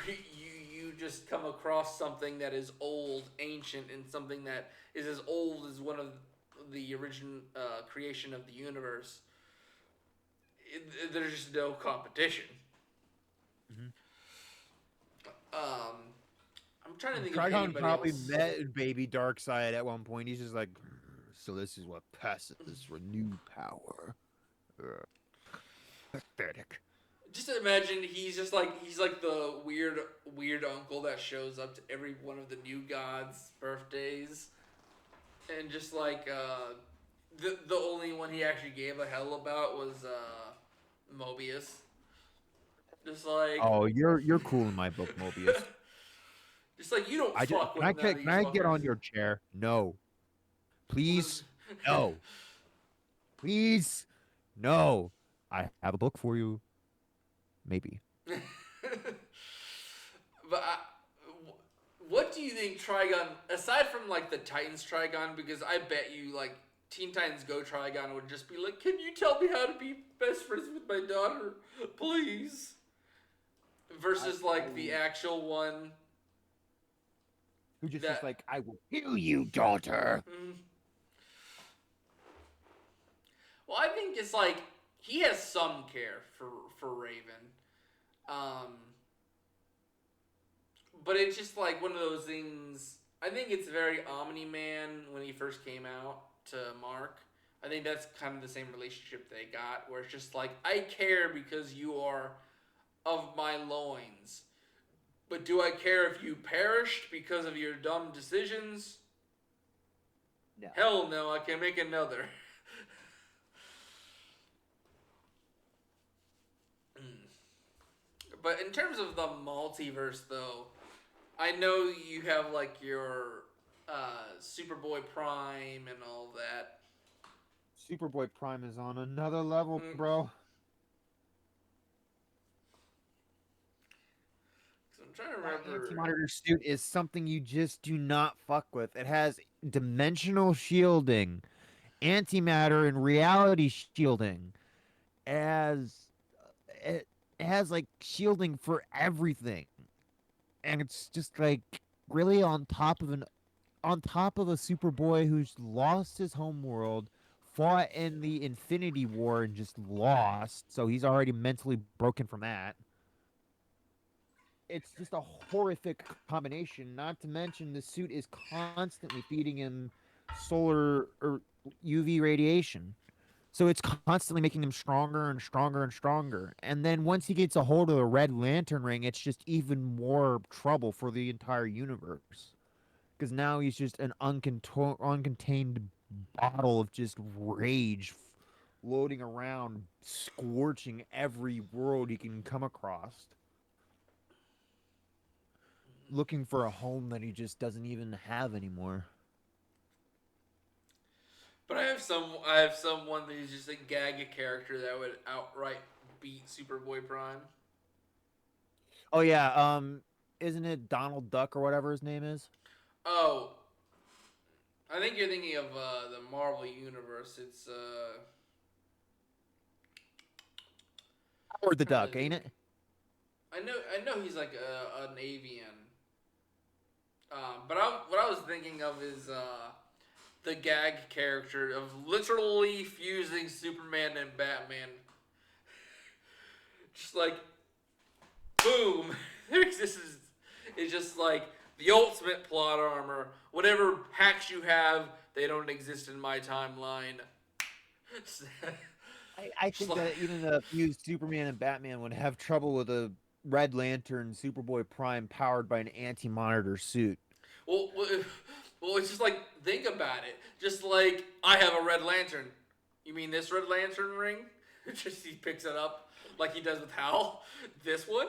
just come across something that is old, ancient, and something that is as old as one of the original creation of the universe. There's just no competition. Mm-hmm. Um, I'm trying to think of Trigon anybody probably else. met baby Darkseid at one point. He's just like, so this is what passes for new power. Pathetic. Just imagine he's like the weird uncle that shows up to every one of the new gods' birthdays, and just like the only one he actually gave a hell about was Mobius. Just like Oh, you're cool in my book, Mobius. just like you don't I just fuck with none of can these I get fuckers. on your chair? No, Well, please, no, please, no. I have a book for you. Maybe. but What do you think Trigon, aside from like the Titans Trigon, because I bet you like Teen Titans Go Trigon would just be like, can you tell me how to be best friends with my daughter, please? Versus like the actual one Who just is that. like, I will kill you, daughter. Well, I think it's like he has some care for Raven, um, but it's just like one of those things. I think it's very Omni Man when he first came out to Mark. I think that's kind of the same relationship they got, where it's just like I care because you are of my loins, but do I care if you perished because of your dumb decisions? No. Hell no, I can make another. But in terms of the multiverse, though, I know you have like your Superboy Prime and all that. Superboy Prime is on another level, Mm. bro. I'm trying to That remember. anti-monitor suit is something you just do not fuck with. It has dimensional shielding, antimatter, and reality shielding. As it has like shielding for everything, and it's just like really on top of a Superboy who's lost his homeworld, fought in the Infinity War and just lost, so he's already mentally broken from that. It's just a horrific combination. Not to mention the suit is constantly feeding him solar or UV radiation. So it's constantly making him stronger and stronger and stronger. And then once he gets a hold of the Red Lantern ring, it's just even more trouble for the entire universe. Because now he's just an uncontained bottle of just rage floating around, scorching every world he can come across, looking for a home that he just doesn't even have anymore. But I have someone that is just a gag character that would outright beat Superboy Prime. Oh yeah, isn't it Donald Duck or whatever his name is? Oh, I think you're thinking of the Marvel universe. It's Or the trying to Duck, think. ain't it? I know he's like an avian. But what I was thinking of is the gag character of literally fusing Superman and Batman. Just like, boom. This is just like the ultimate plot armor. Whatever hacks you have, they don't exist in my timeline. I Just think like, that even the fused Superman and Batman would have trouble with a Red Lantern Superboy Prime powered by an anti-monitor suit. well, well, it's just like, think about it. Just like, I have a red lantern. You mean this red lantern ring? Just he picks it up like he does with Hal. This one?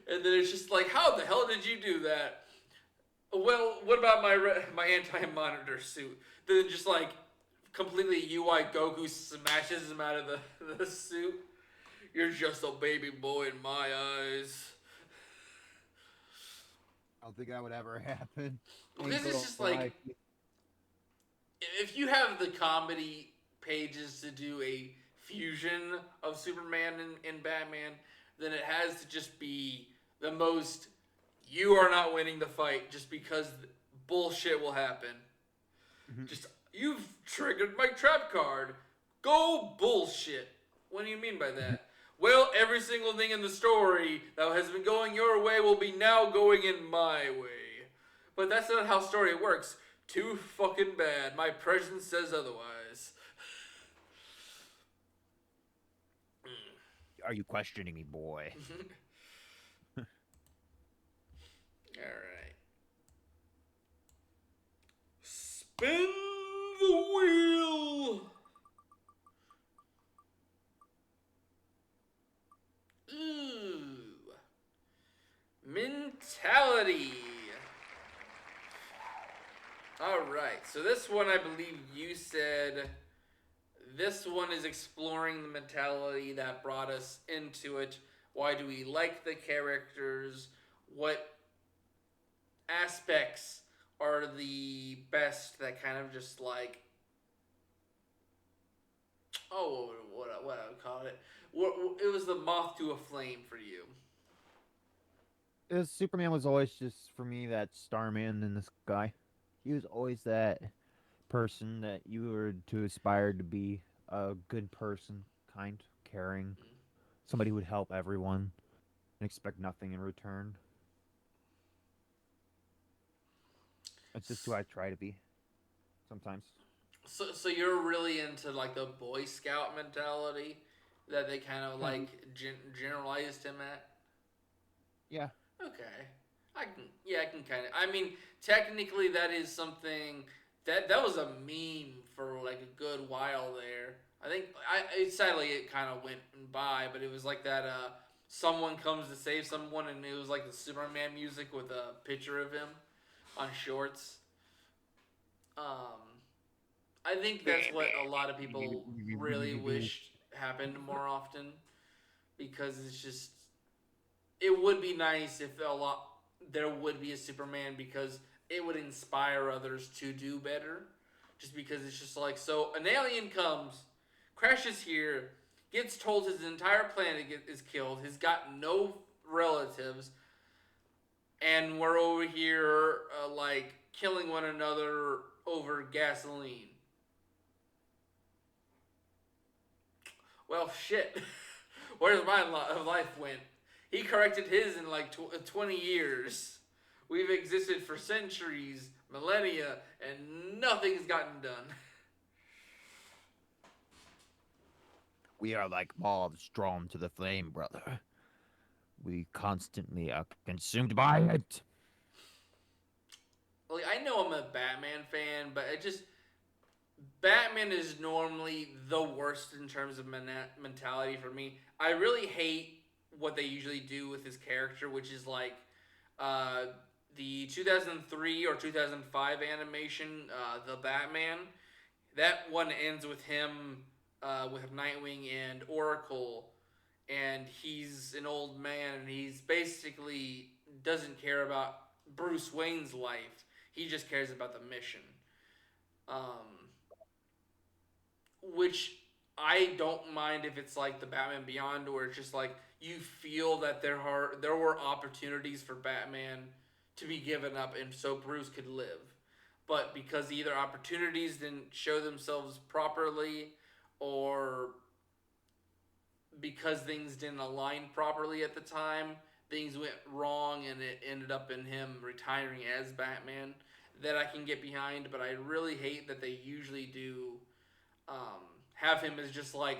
And then it's just like, how the hell did you do that? Well, what about my anti-monitor suit? Then just like completely UI Goku smashes him out of the suit. You're just a baby boy in my eyes. I don't think that would ever happen. Because it's just like, if you have the comedy pages to do a fusion of Superman and Batman, then it has to just be the most. You are not winning the fight just because bullshit will happen. Just, you've triggered my trap card. Go bullshit. What do you mean by that? Well, every single thing in the story that has been going your way will be now going in my way. But that's not how story works. Too fucking bad. My presence says otherwise. Are you questioning me, boy? Alright. Spin the wheel! Ooh. Mentality. Alright, so this one I believe you said this one is exploring the mentality that brought us into it. Why do we like the characters? What aspects are the best that kind of just like, oh, what I would call it. It was the moth to a flame for you. Superman was always just for me that Starman in the sky. He was always that person that you were to aspire to be, a good person, kind, caring, somebody who would help everyone and expect nothing in return. It's just who I try to be sometimes. So you're really into like the Boy Scout mentality that they kind of Kind of. like generalized him at. Yeah. Okay, I can kind of. I mean, technically that is something that was a meme for like a good while there. I think sadly it kind of went by, but it was like that. Someone comes to save someone, and it was like the Superman music with a picture of him on shorts. Um, I think that's what a lot of people really wished happened more often because it's just it would be nice if a lot there would be a Superman because it would inspire others to do better. Just because it's just like so an alien comes, crashes here, gets told his entire planet is killed. He's got no relatives, and we're over here like killing one another over gasoline. Well, shit. Where's my life went? He corrected his in like 20 years. We've existed for centuries, millennia, and nothing's gotten done. We are like moths drawn to the flame, brother. We constantly are consumed by it. Like, I know I'm a Batman fan, but it just. Batman is normally the worst in terms of mentality for me. I really hate what they usually do with his character, which is like uh, the 2003 or 2005 animation, The Batman. That one ends with him with Nightwing and Oracle, and he's an old man, and he's basically doesn't care about Bruce Wayne's life. He just cares about the mission. Um, which I don't mind if it's like the Batman Beyond, where it's just like you feel that there were opportunities for Batman to be given up, and so Bruce could live. But because either opportunities didn't show themselves properly, or because things didn't align properly at the time, things went wrong, and it ended up in him retiring as Batman. That I can get behind, but I really hate that they usually do um, have him as just like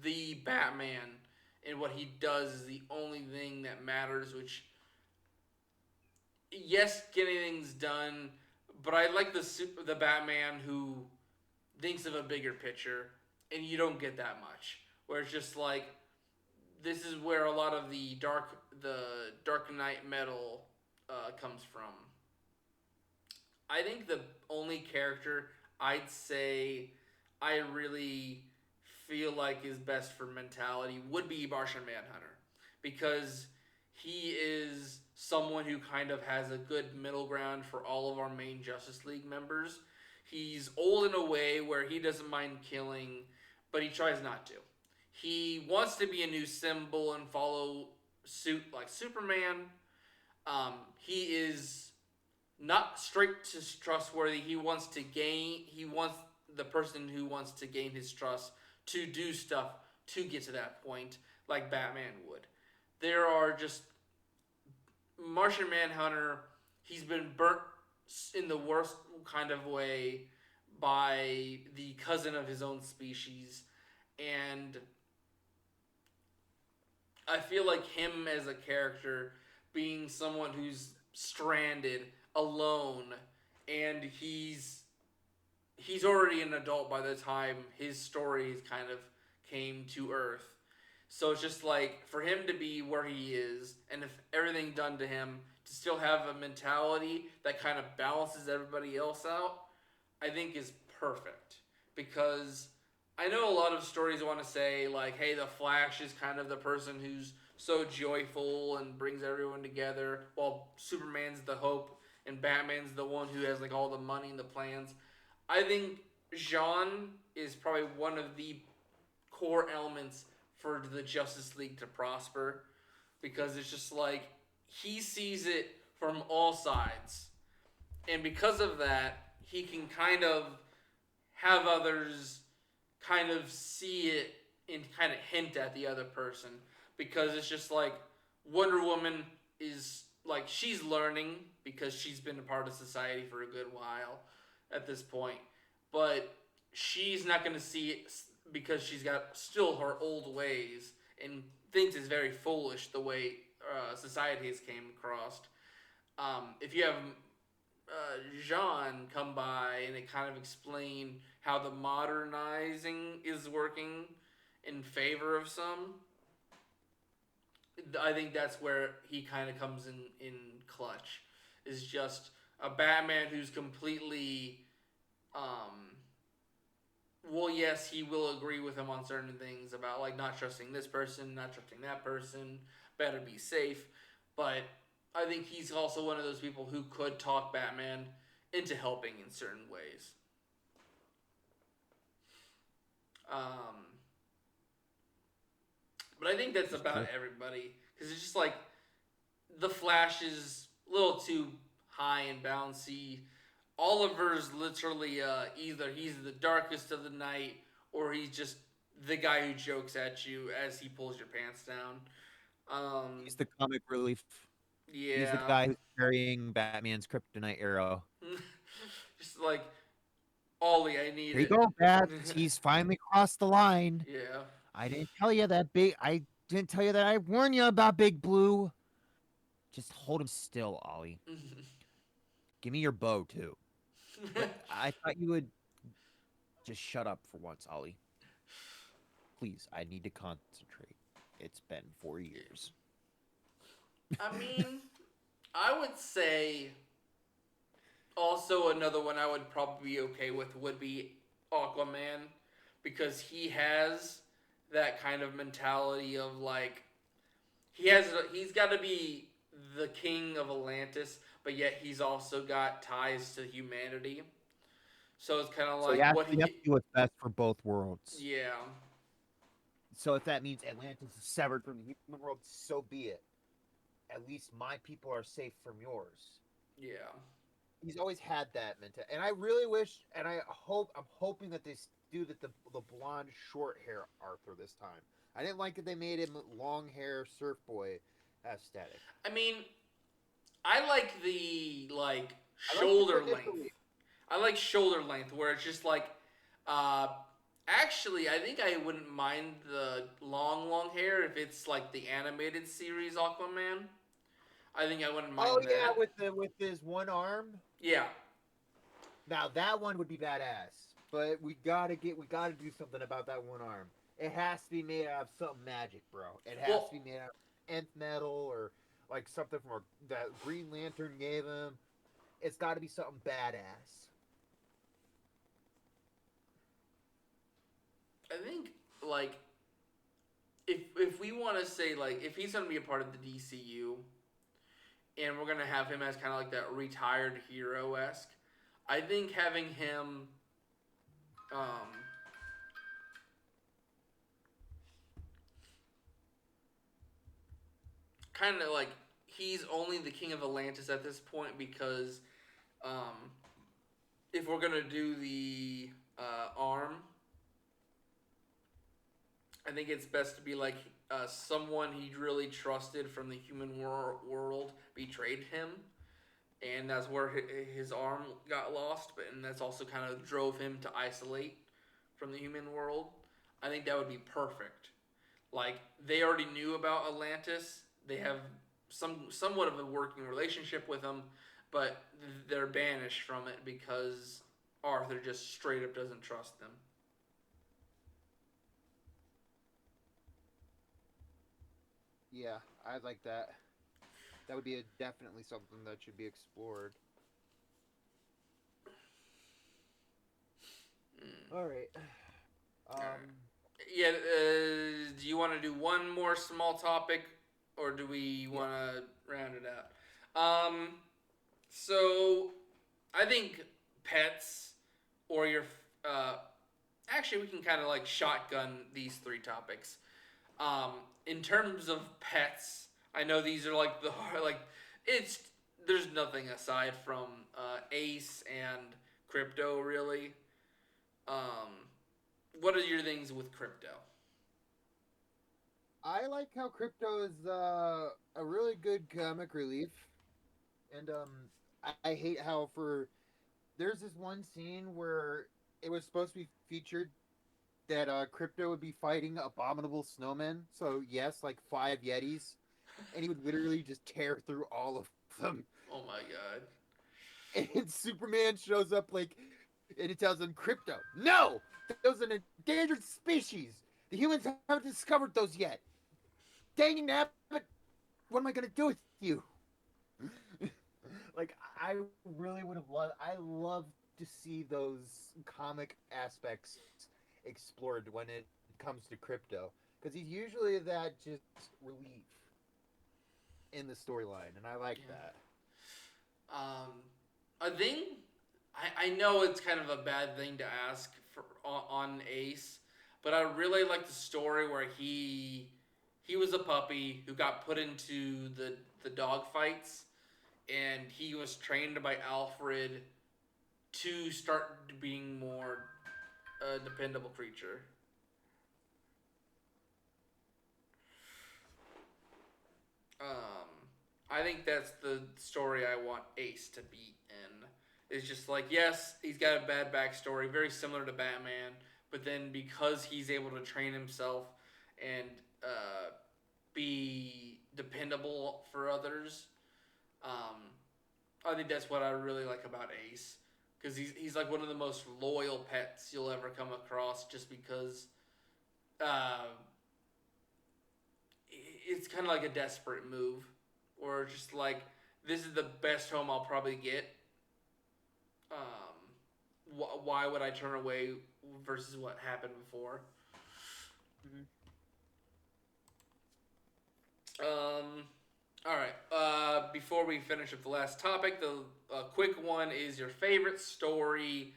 the Batman, and what he does is the only thing that matters. Which, yes, getting things done, but I like the Batman who thinks of a bigger picture, and you don't get that much. Where it's just like this is where a lot of the Dark Knight metal comes from. I think the only character I'd say I really feel like is best for mentality would be Martian Manhunter, because he is someone who kind of has a good middle ground for all of our main Justice League members. He's old in a way where he doesn't mind killing, but he tries not to. He wants to be a new symbol and follow suit like Superman. He is not straight to trustworthy. He wants the person who wants to gain his trust to do stuff to get to that point, like Batman would. There are just Martian Manhunter. He's been burnt in the worst kind of way by the cousin of his own species, and I feel like him as a character being someone who's stranded, alone, and he's already an adult by the time his story kind of came to Earth. So it's just like for him to be where he is, and if everything done to him, to still have a mentality that kind of balances everybody else out, I think is perfect. Because I know a lot of stories want to say like, hey, the Flash is kind of the person who's so joyful and brings everyone together, while Superman's the hope and Batman's the one who has like all the money and the plans. I think Jean is probably one of the core elements for the Justice League to prosper, because it's just like he sees it from all sides, and because of that, he can kind of have others kind of see it and kind of hint at the other person, because it's just like Wonder Woman is like she's learning because she's been a part of society for a good while at this point, but she's not going to see it because she's got still her old ways and thinks it's very foolish the way society has came across. If you have Jean come by and it kind of explain how the modernizing is working in favor of some, I think that's where he kind of comes in clutch. Is just a Batman who's completely, well, yes, he will agree with him on certain things about like not trusting this person, not trusting that person, better be safe. But I think he's also one of those people who could talk Batman into helping in certain ways. Um, but I think that's about everybody, because it's just like the Flash is a little too high and bouncy. Oliver's literally either he's the darkest of the night or he's just the guy who jokes at you as he pulls your pants down. He's the comic relief. He's the Yeah. guy who's carrying Batman's kryptonite arrow. Just like, Ollie, I need Here you it. go, Bats. He's finally crossed the line. Yeah. I didn't tell you that big. I didn't tell you that I warned you about Big Blue. Just hold him still, Ollie. Give me your bow too. But I thought you would just shut up for once, Ollie. Please, I need to concentrate. It's been 4 years. I mean, I would say also another one I would probably be okay with would be Aquaman, because he has that kind of mentality of like he's got to be the king of Atlantis, but yet he's also got ties to humanity. So it's kind of So like yeah, what you have he, to do what's best for both worlds. yeah, So if that means Atlantis is severed from the human world, so be it. At least my people are safe from yours. yeah. He's always had that mentality, and I really wish, and I'm hoping that they do the blonde short hair Arthur this time. I didn't like that they made him long hair surf boy aesthetic. I mean, I like the like I like shoulder it length. initially. I like shoulder length where it's just like, uh, actually, I think I wouldn't mind the long hair if it's like the animated series Aquaman. I think I wouldn't mind Oh yeah, that. with his one arm. Yeah. Now that one would be badass, but we gotta do something about that one arm. It has to be made out of something magic, bro. It has Well, to be made out of nth metal or like something from that Green Lantern gave him. It's got to be something badass. I think like if we want to say like if he's gonna be a part of the DCU and we're gonna have him as kind of like that retired hero esque, I think having him um, kind of like he's only the king of Atlantis at this point because um, if we're gonna do the arm, I think it's best to be like someone he really trusted from the human world betrayed him, and that's where his arm got lost. But and that's also kind of drove him to isolate from the human world. I think that would be perfect. Like they already knew about Atlantis. They have somewhat of a working relationship with them, but they're banished from it because Arthur just straight up doesn't trust them. Yeah, I like that. That would be definitely something that should be explored. Mm. All right. All right. Yeah. Do you want to do one more small topic? or do we Yeah. want to round it out? So I think pets or your uh, actually we can kind of like shotgun these three topics. Um, in terms of pets, I know these are like the like it's there's nothing aside from Ace and Crypto really. Um, what are your things with Crypto? I like how Crypto is a really good comic relief, and I hate how for there's this one scene where it was supposed to be featured that Crypto would be fighting abominable snowmen. So yes, like 5 Yetis, and he would literally just tear through all of them. Oh my god. And Superman shows up like, and it tells him, "Crypto, no, those are an endangered species. The humans haven't discovered those yet. Dang nabbit, what am I gonna do with you?" Like I really would have loved. I love to see those comic aspects explored when it comes to Crypto, because he's usually that just relief in the storyline, and I like Yeah. that. A thing I know it's kind of a bad thing to ask for on Ace, but I really like the story where he was a puppy who got put into the dog fights, and he was trained by Alfred to start being more a dependable creature. Um, I think that's the story I want Ace to be in. It's just like, yes, he's got a bad backstory, very similar to Batman, but then because he's able to train himself and be dependable for others, um, I think that's what I really like about Ace. Because he's like one of the most loyal pets you'll ever come across, just because uh, it's kind of like a desperate move, or just like this is the best home I'll probably get. Why would I turn away versus what happened before? Mm-hmm. Um, all right. Before we finish up the last topic, the quick one is your favorite story.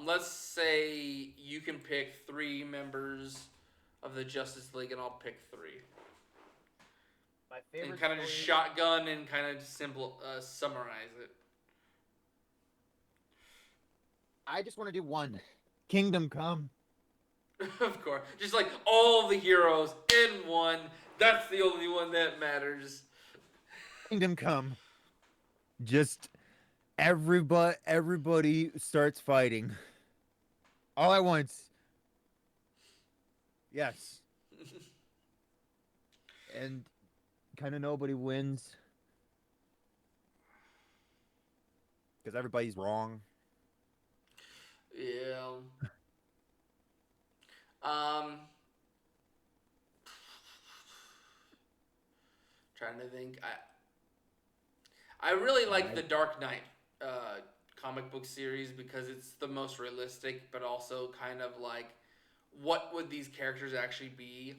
Let's say you can pick three members of the Justice League, and I'll pick three. My And favorite kind of just story. shotgun and kind of just simple summarize it. I just want to do one. Kingdom Come. Of course, just like all the heroes in one. That's the only one that matters. Kingdom Come. Just everybody starts fighting all at once. Yes, and kind of nobody wins because everybody's wrong. Yeah. Um, trying to think. I really like I the Dark Knight comic book series because it's the most realistic, but also kind of like what would these characters actually be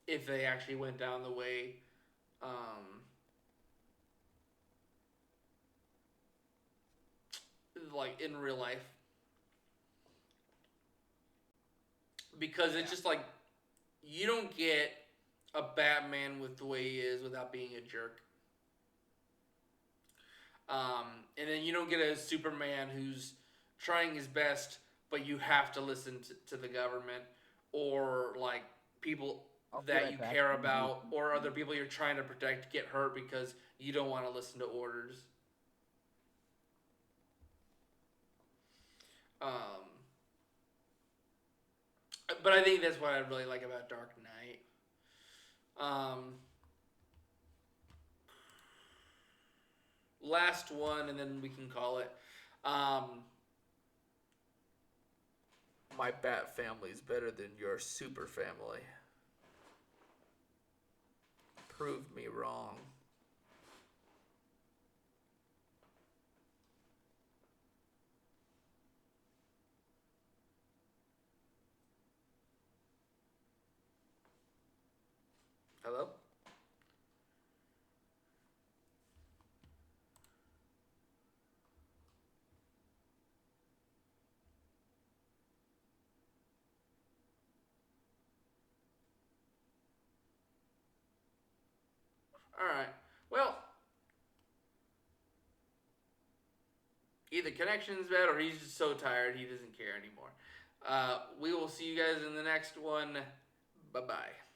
if they actually went down the way, um, like in real life. Because it's yeah. just like you don't get a Batman with the way he is without being a jerk. And then you don't get a Superman who's trying his best, but you have to listen to the government or like people I'll be that right you back. care about or other people you're trying to protect get hurt because you don't want to listen to orders. Um, but I think that's what I really like about Dark Knight. Um, last one, and then we can call it. Um, my Bat family is better than your Super family. Prove me wrong. Hello? All right. Well, either connection's bad or he's just so tired he doesn't care anymore. We will see you guys in the next one. Bye bye.